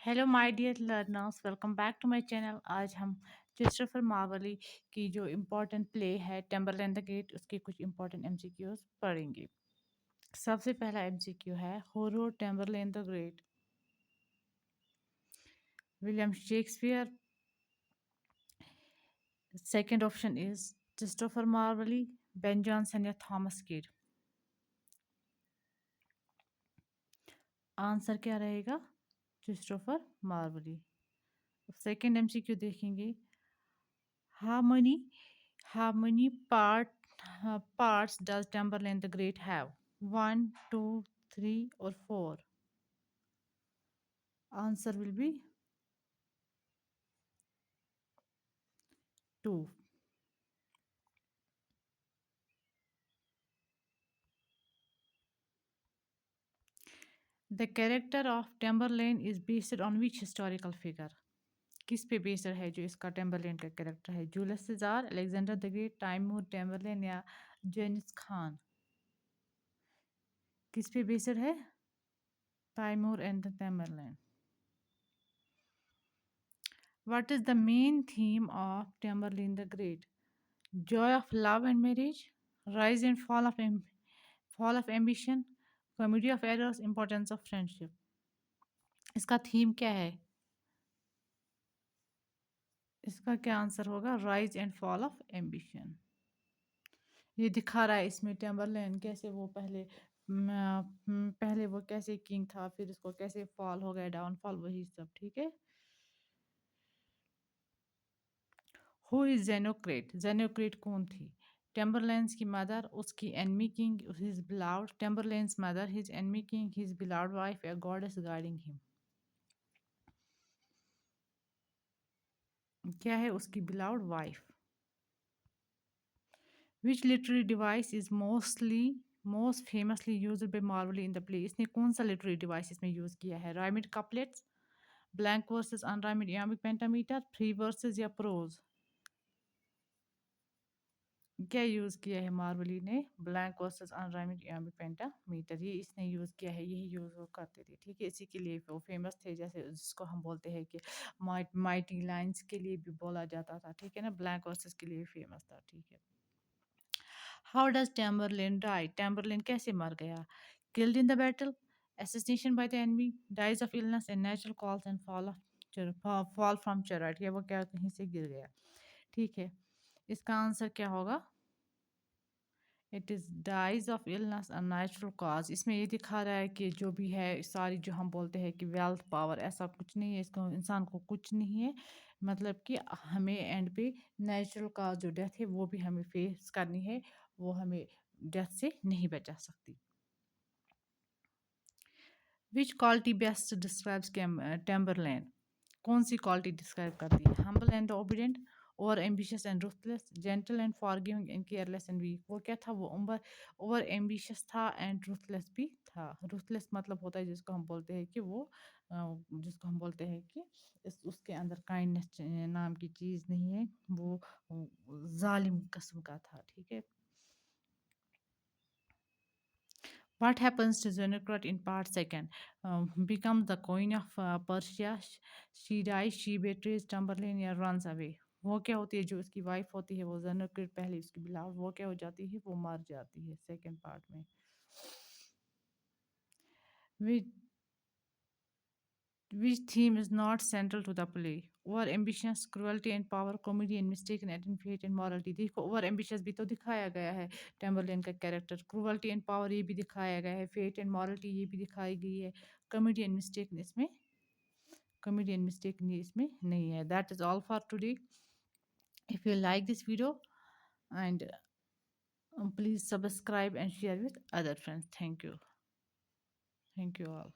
Hello my dear learners, welcome back to my channel. आज हम Christopher मार्वली की जो इम्पोर्टेंट प्ले है टेम्बरलैंड द ग्रेट, उसके कुछ इम्पोर्टेंट एमसीक्यूज पढ़ेंगे। सबसे पहला एमसीक्यू है, who wrote Tamburlaine the great? William Shakespeare. Second option is Christopher Marlowe, Ben Jonson या थॉमस किड। आंसर क्या रहेगा? Christopher Marlowe. सेकंड एमसीक्यू देखेंगे, harmony harmony parts does Timberland the Great have? One, two, three, or four? Answer will be two. The character of Timberland is based on which historical figure? किस पे based है जो इसका टेम्बरलैंड का character है? Julius Caesar, Alexander the great, Timur Tamburlaine या Genghis Khan? किस पे बेस्ड है? Timur and the Tamburlaine. What is the main theme of Timberlane the Great? Joy of love and marriage, rise and fall of ambition, comedy of errors, importance of friendship. इसका theme क्या है? इसका क्या answer होगा? Rise and fall of ambition. ये दिखा रहा है इसमें टेम्बरलैंड कैसे वो पहले वो कैसे किंग था, फिर इसको कैसे फॉल हो गया, डाउनफॉल, वही सब। ठीक है। Who is जेनोक्रेट? जेनोक्रेट कौन थी? टेम्बरलैंड्स की मदर, उसकी enemy king, his beloved, Tamburlaine's mother, his enemy king, his beloved wife, या गॉडेस गाइडिंग हिम? क्या है? उसकी beloved wife. Which literary device is most famously used by Marlowe in the play? इसने कौन सा लिटरेरी डिवाइस इसमें use किया है? Rhymed couplets, blank verses unrhymed iambic pentameter, free verses या प्रोज? क्या यूज़ किया है मार्वली ने? Blank verses unrhymed iambic pentameter, ये इसने यूज़ किया है, यही यूज़ वो करते थे। ठीक है, इसी के लिए वो फेमस थे, जैसे जिसको हम बोलते हैं कि माइटी लाइन्स के लिए भी बोला जाता था। ठीक है ना, ब्लैंक वर्सेस के लिए फेमस था। ठीक है। How does Tamburlaine die? Tamburlaine कैसे मर गया? Killed in the battle, assassination by the enemy, dies of illness and natural causes, and fall from chariot, या वो क्या कहीं से गिर गया? ठीक है, इसका आंसर क्या होगा? It is dies of illness और नेचुरल कॉज। इसमें ये दिखा रहा है कि जो भी है सारी, जो हम बोलते हैं कि वेल्थ पावर, ऐसा कुछ नहीं है, इसको इंसान को कुछ नहीं है। मतलब कि हमें एंड पे नेचुरल कॉज जो डेथ है वो भी हमें फेस करनी है, वो हमें डेथ से नहीं बचा सकती। Which quality best describes Tamburlaine? कौन सी क्वालिटी डिस्क्राइब करती है? Humble and obedient, over ambitious and ruthless, gentle and forgiving and careless and weak? वो क्या था? वो ओवर एम्बिशियस था एंड रूथलेस भी था। रूथलेस मतलब होता है जिसको हम बोलते हैं कि वो जिसको हम बोलते हैं कि उसके अंदर काइंडनेस नाम की चीज़ नहीं है, वो जालिम किस्म का था। ठीक है। What happens to Zenocrat in part second? Becomes the queen of Persia. She dies, she betrays Tamburlaine या runs away. वो क्या होती है? जो उसकी वाइफ होती है, वो जेनोक्रेट पहले उसकी बिलाव, वो क्या हो जाती है? वो मर जाती है सेकंड पार्ट में। Which, which theme is not central to the play? Over ambitious, cruelty and power, comedy and mistaken attitude, fate and morality। देखो, ओवर एम्बिशियस भी तो दिखाया गया है टेम्बरलेन का कैरेक्टर, क्रूअल्टी एंड पावर ये भी दिखाया गया है, फेट एंड मॉरलिटी ये भी दिखाई गई है, कॉमेडी एंड मिस्टेक इसमें इसमें नहीं है। That is all for today. If you like this video and please subscribe and share with other friends. Thank you. Thank you all.